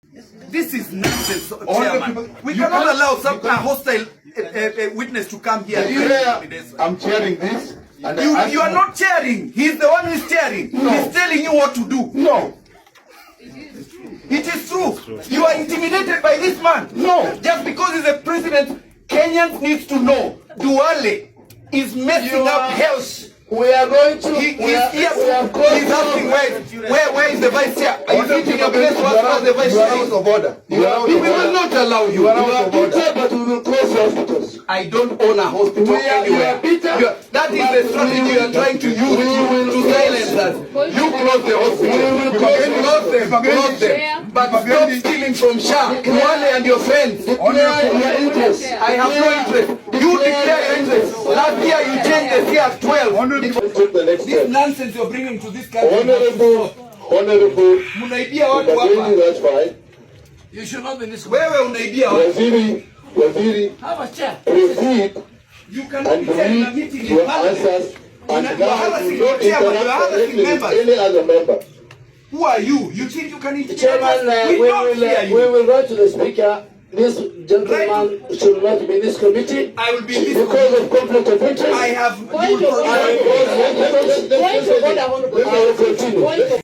This is nonsense, Chairman. We cannot allow some hostile witness to come here. I'm chairing this. And you are not chairing. He's the one who is chairing. No. He's telling you what to do. No. It is true. You are intimidated by this man. No. Just because he's a president, Kenyans needs to know Duale is messing up health. We are going to. He's asking where is the vice chair? Are you sitting your place as the vice chair? Out of order. We will not allow you. You are out of order. But we will close hospitals. I don't own a hospital anywhere. That is the strategy you are trying to use to silence us. You close the hospital. Close them. But stop stealing from Shah, Duale and your friends. I have no interest. You declare your interest. Last year you changed the year 12. This nonsense you're bringing to this country. Honorable, Munaibia watu hapa. that's fine. You should not be this. Wewe unaibia watu. Waziri, Have a chair. proceed You cannot and be chairing a read meeting in your parliament. answers and You are now harassing do your not chairman. You are interact harassing directly with members. any other member. Who are you? You think you can intimidate Chairman, us? we don't hear you. will write to the Speaker. This gentleman should not be in this committee I will be in this because of conflict of interest. I have. I will continue.